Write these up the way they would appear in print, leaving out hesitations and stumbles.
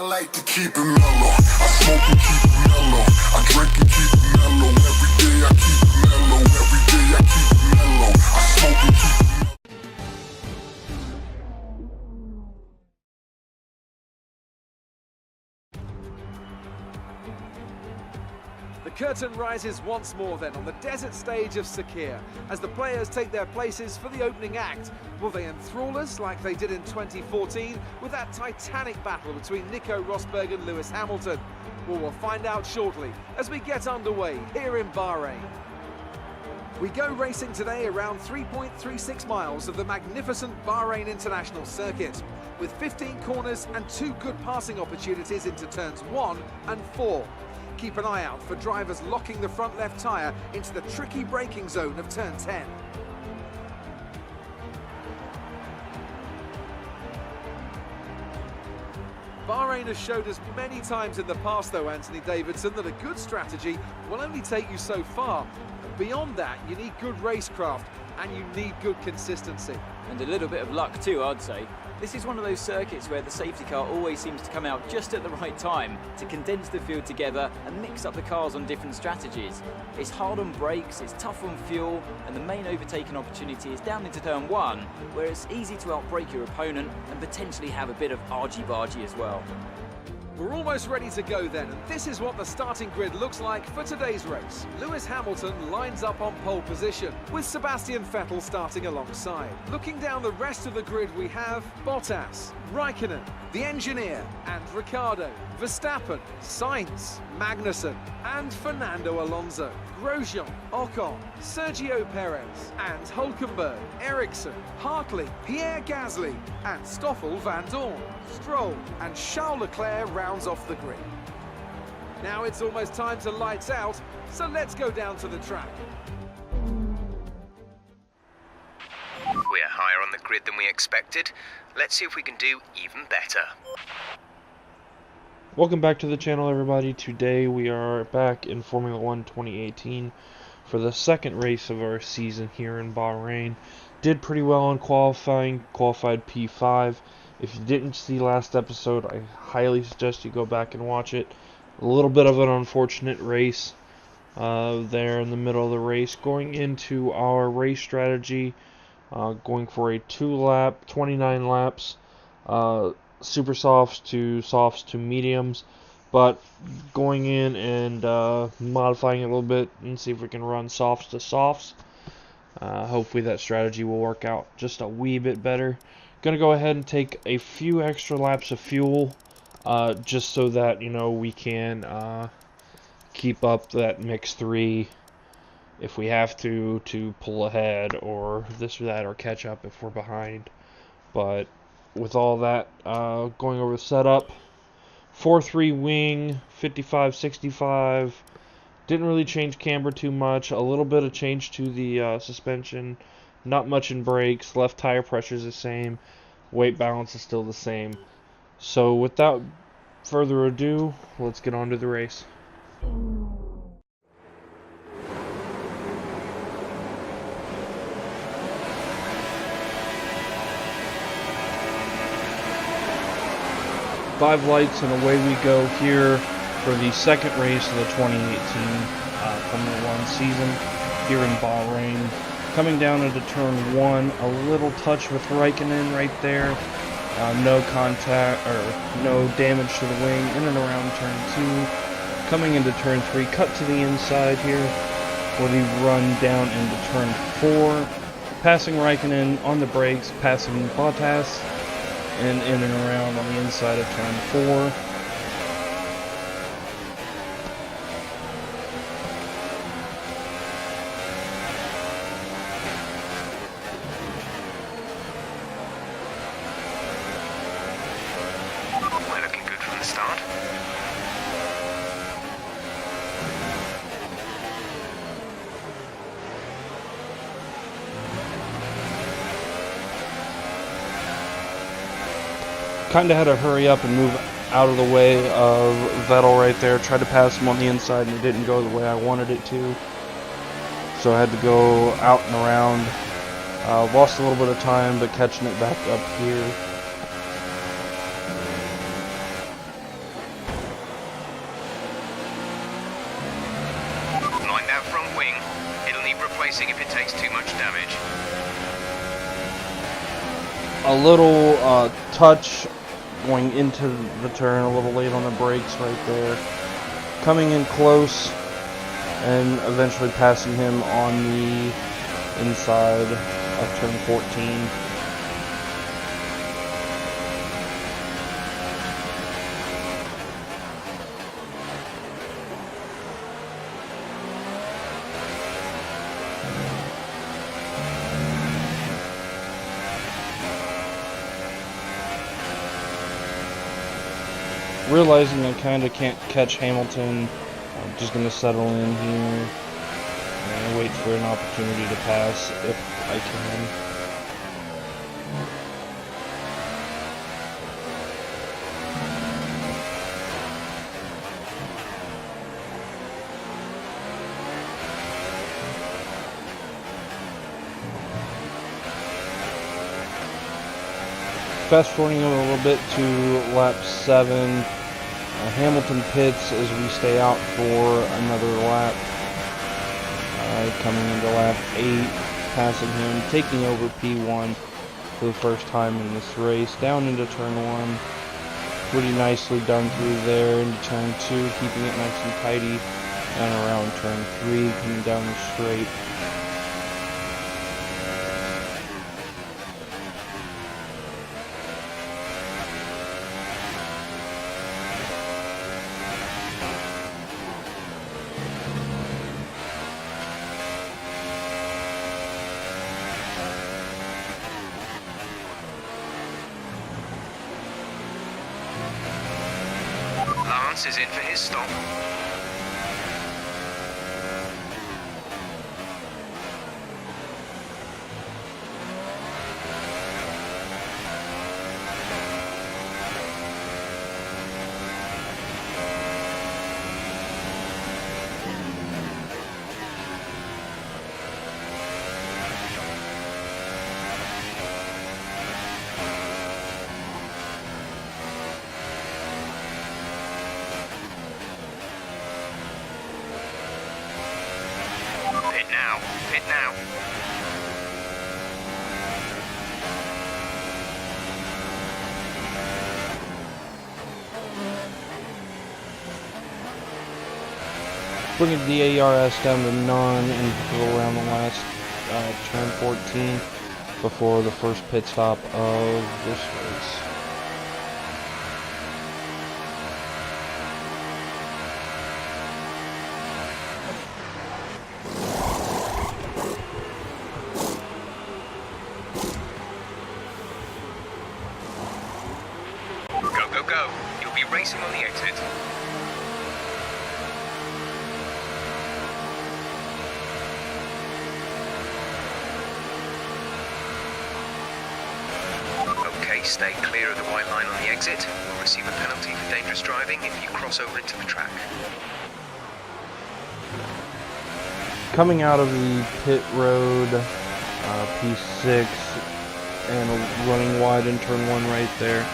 like to keep it mellow. I smoke and keep it mellow. I drink and keep it mellow. Every day I keep it mellow. Every day I keep it mellow. I smoke and keep it mellow. The curtain rises once more then on the desert stage of Sakir as the players take their places for the opening act. Will they enthrall us like they did in 2014 with that titanic battle between Nico Rosberg and Lewis Hamilton? Well, we'll find out shortly as we get underway here in Bahrain. We go racing today around 3.36 miles of the magnificent Bahrain International Circuit, with 15 corners and 2 good passing opportunities into turns 1 and 4. Keep an eye out for drivers locking the front left tyre into the tricky braking zone of turn 10. Bahrain has showed us many times in the past though, Anthony Davidson, that a good strategy will only take you so far. Beyond that, you need good racecraft and you need good consistency. And a little bit of luck too, I'd say. This is one of those circuits where the safety car always seems to come out just at the right time to condense the field together and mix up the cars on different strategies. It's hard on brakes, it's tough on fuel, and the main overtaking opportunity is down into turn 1, where it's easy to outbrake your opponent and potentially have a bit of argy-bargy as well. We're almost ready to go then, and this is what the starting grid looks like for today's race. Lewis Hamilton lines up on pole position, with Sebastian Vettel starting alongside. Looking down the rest of the grid, we have Bottas, Raikkonen, the engineer, and Ricciardo, Verstappen, Sainz, Magnussen, and Fernando Alonso, Grosjean, Ocon, Sergio Perez, and Hulkenberg, Ericsson, Hartley, Pierre Gasly, and Stoffel Van Dorn. Stroll and Charles Leclerc rounds off the grid. Now it's almost time to lights out, so let's go down to the track. We're higher on the grid than we expected. Let's see if we can do even better. Welcome back to the channel, everybody. Today we are back in Formula 1 2018 for the second race of our season here in Bahrain. Did pretty well in qualifying, qualified P5. If you didn't see last episode, I highly suggest you go back and watch it. A little bit of an unfortunate race there in the middle of the race. Going into our race strategy, going for a 2-lap, 29 laps, super softs to mediums, but going in and modifying it a little bit and see if we can run softs to softs. Hopefully that strategy will work out just a wee bit better. Gonna go ahead and take a few extra laps of fuel, just so that, you know, we can keep up that mix 3 if we have to pull ahead or this or that, or catch up if we're behind. But with all that, going over the setup, 4-3 wing, 55-65. Didn't really change camber too much. A little bit of change to the suspension. Not much in brakes. Left tire pressure is the same. Weight balance is still the same. So without further ado, let's get on to the race. Five lights and away we go here for the second race of the 2018 Formula 1 season here in Bahrain. Coming down into turn 1, a little touch with Raikkonen right there. No contact or no damage to the wing. In and around turn 2. Coming into turn 3, cut to the inside here for the run down into turn 4. Passing Raikkonen on the brakes, passing Bottas, and in and around on the inside of turn 4. We're looking good from the start. Kind of had to hurry up and move out of the way of Vettel right there. Tried to pass him on the inside and it didn't go the way I wanted it to. So I had to go out and around. Lost a little bit of time, but catching it back up here. racing if it takes too much damage. A little touch going into the turn, a little late on the brakes right there. Coming in close and eventually passing him on the inside of turn 14. Realizing I kind of can't catch Hamilton, I'm just going to settle in here and wait for an opportunity to pass if I can. Fast forwarding a little bit to lap 7. Hamilton pits as we stay out for another lap. Coming into lap 8, passing him, taking over P1 for the first time in this race, down into turn 1. Pretty nicely done through there into turn 2, keeping it nice and tidy. And around turn 3, coming down the straight. Lance is in for his stop. Pit now. Bringing the ARS down to none and go around the last turn 14 before the first pit stop of this race. Go. You'll be racing on the exit. Okay, stay clear of the white line on the exit. You'll receive a penalty for dangerous driving if you cross over into the track. Coming out of the pit road, P6, and running wide in turn 1 right there.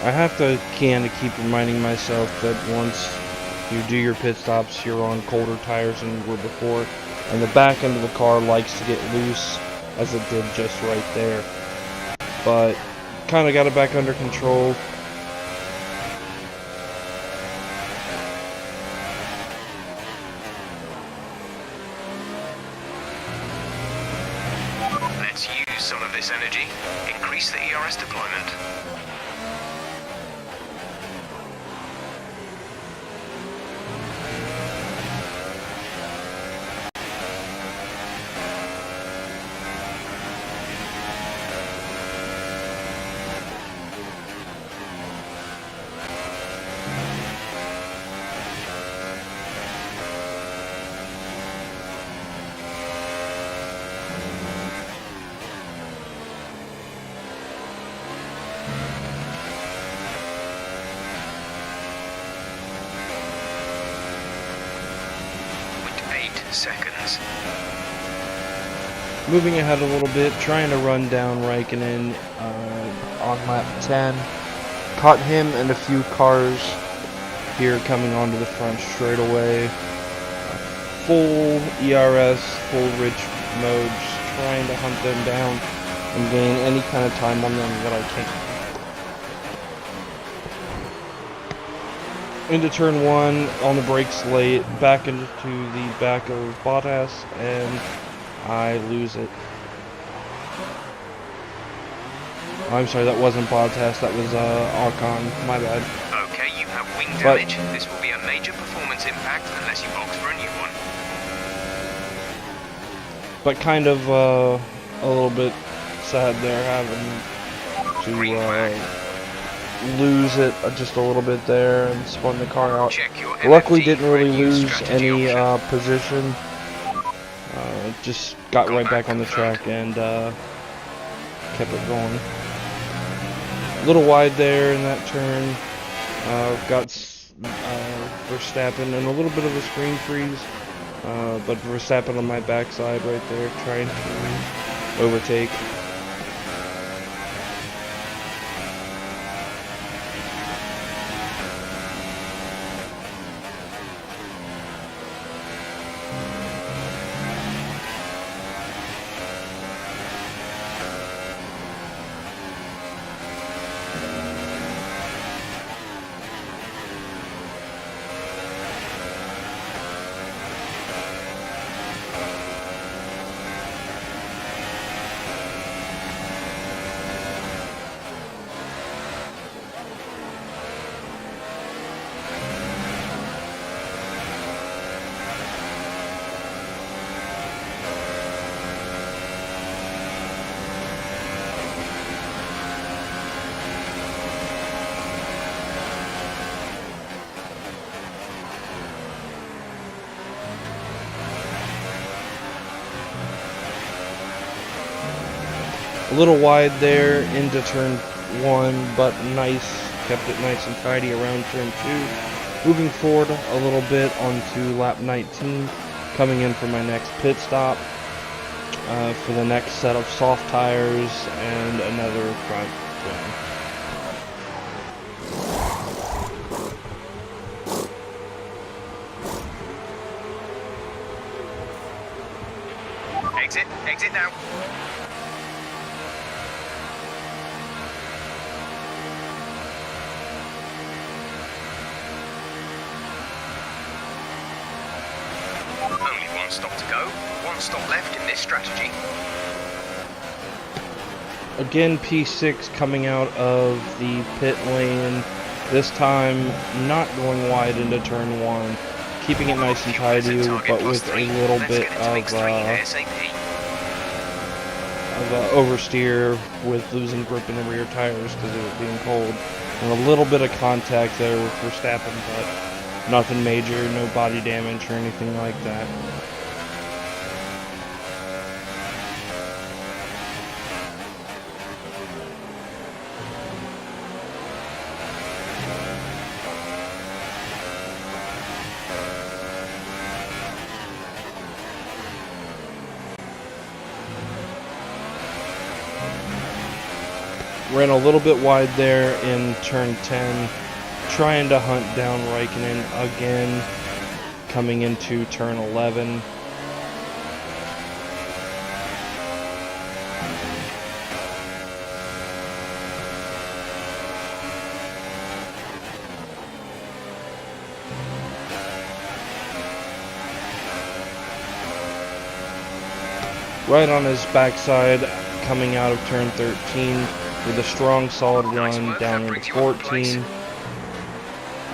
I have to kind of keep reminding myself that once you do your pit stops, you're on colder tires than you were before, and the back end of the car likes to get loose, as it did just right there. But kind of got it back under control. Let's use some of this energy. Increase the ERS deployment. Seconds. Moving ahead a little bit, trying to run down Raikkonen on lap 10. Caught him and a few cars here coming onto the front straightaway. Full ERS, full mode, just trying to hunt them down and gain any kind of time on them that I can. Into turn 1, on the brakes late, back into the back of Bottas, and I lose it. I'm sorry, that wasn't Bottas, that was Ocon, my bad. Okay, you have wing damage. This will be a major performance impact unless you box for a new one. But kind of a little bit sad there having to lose it just a little bit there and spun the car out. Luckily didn't really lose any position. Just got right back on the track and kept it going. A little wide there in that turn. Got Verstappen and a little bit of a screen freeze. But Verstappen on my backside right there trying to overtake. A little wide there into turn 1, but nice, kept it nice and tidy around turn 2. Moving forward a little bit onto lap 19, coming in for my next pit stop for the next set of soft tires and another front wing. Exit now. Only one stop to go, one stop left in this strategy. Again, P6 coming out of the pit lane, this time not going wide into turn 1, keeping it nice and tidy, but with a little bit of oversteer with losing grip in the rear tires because of it being cold. And a little bit of contact there with Verstappen, but nothing major, no body damage or anything like that. Ran a little bit wide there in turn 10, trying to hunt down Raikkonen again, coming into turn 11. Right on his backside, coming out of turn 13. With a strong, solid run down into 14.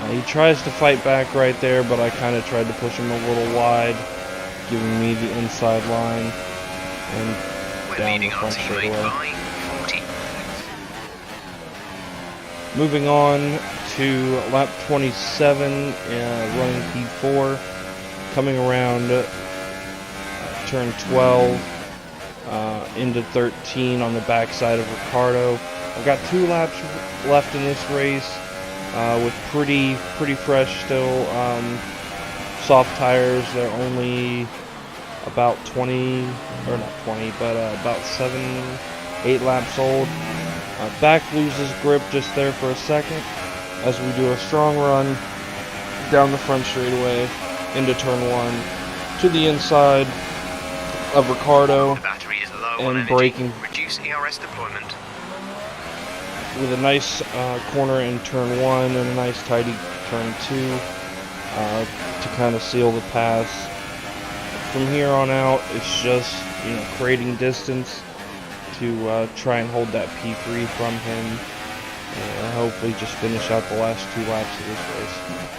He tries to fight back right there, but I kind of tried to push him a little wide, giving me the inside line and down the front straightaway. Moving on to lap 27, running P4, coming around turn 12. Into 13 on the backside of Ricardo. I've got 2 laps left in this race with pretty fresh still soft tires. They're only about 20, or not 20, but about 7-8 laps old. Back loses grip just there for a second as we do a strong run down the front straightaway into turn 1 to the inside. of Ricardo The battery is low on and energy. braking Reduce ERS deployment. with a nice corner in turn 1 and a nice tidy turn 2 to kind of seal the pass. From here on out, it's just, you know, creating distance to try and hold that P3 from him and hopefully just finish out the last 2 laps of this race.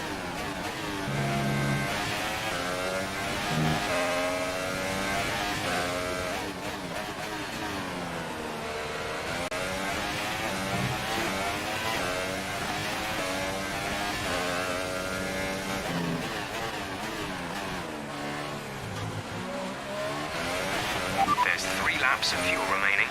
There's 3 laps of fuel remaining.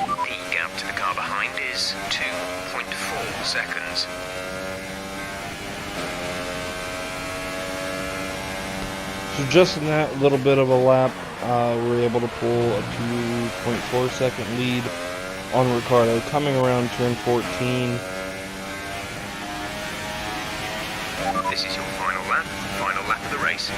The gap to the car behind is 2.4 seconds. So just in that little bit of a lap, we're able to pull a 2.4 second lead on Ricardo. Coming around turn 14, This is your final lap of the race.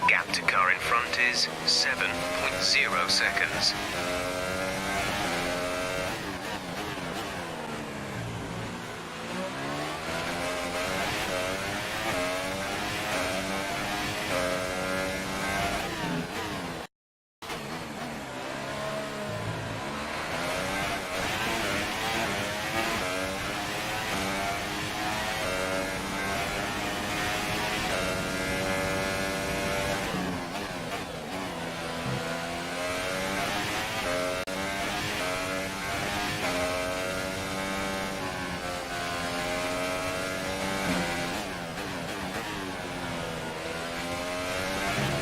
Gap to car in front is 7.0 seconds.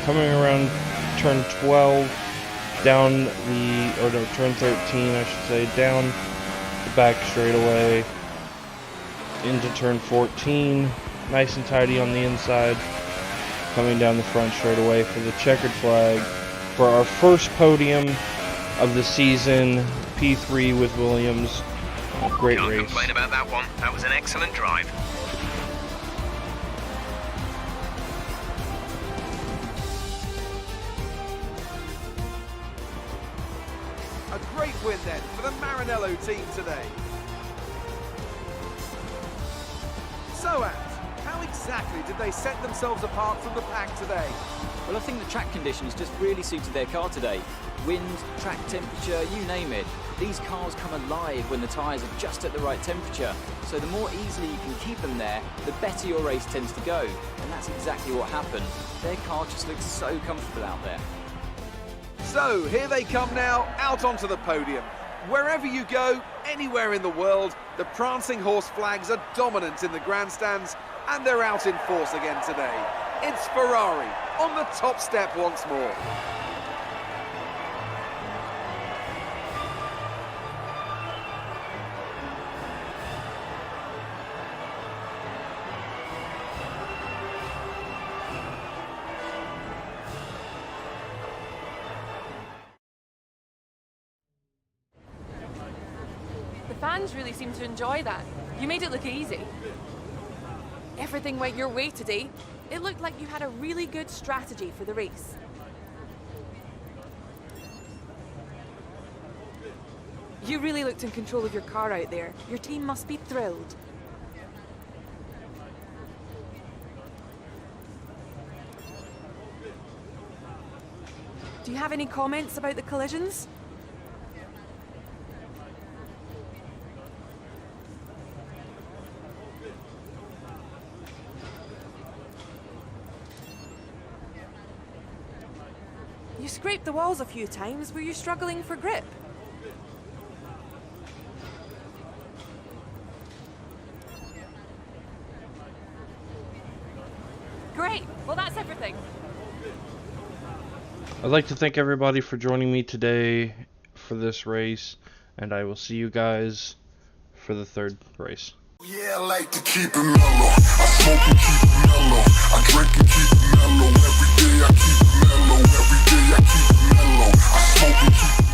coming around turn 12, turn 13, I should say, down the back straightaway into turn 14, nice and tidy on the inside, coming down the front straightaway for the checkered flag for our first podium of the season, P3 with Williams. Great Can't race. complain about that one. That was an excellent drive. A great win then for the Maranello team today. So, Ant, how exactly did they set themselves apart from the pack today? Well, I think the track conditions just really suited their car today. Wind, track temperature, you name it. These cars come alive when the tyres are just at the right temperature. So the more easily you can keep them there, the better your race tends to go. And that's exactly what happened. Their car just looks so comfortable out there. So, here they come now, out onto the podium. Wherever you go, anywhere in the world, the prancing horse flags are dominant in the grandstands, and they're out in force again today. It's Ferrari on the top step once more. The fans really seem to enjoy that. You made it look easy. Everything went your way today. It looked like you had a really good strategy for the race. You really looked in control of your car out there. Your team must be thrilled. Do you have any comments about the collisions? You scraped the walls a few times. Were you struggling for grip? Great. Well, that's everything. I'd like to thank everybody for joining me today for this race, and I will see you guys for the third race. Yeah, I like to keep it mellow. I smoke and keep it mellow. I drink and keep it mellow. Every day I keep it mellow. Every day I keep it mellow. I smoke and keep it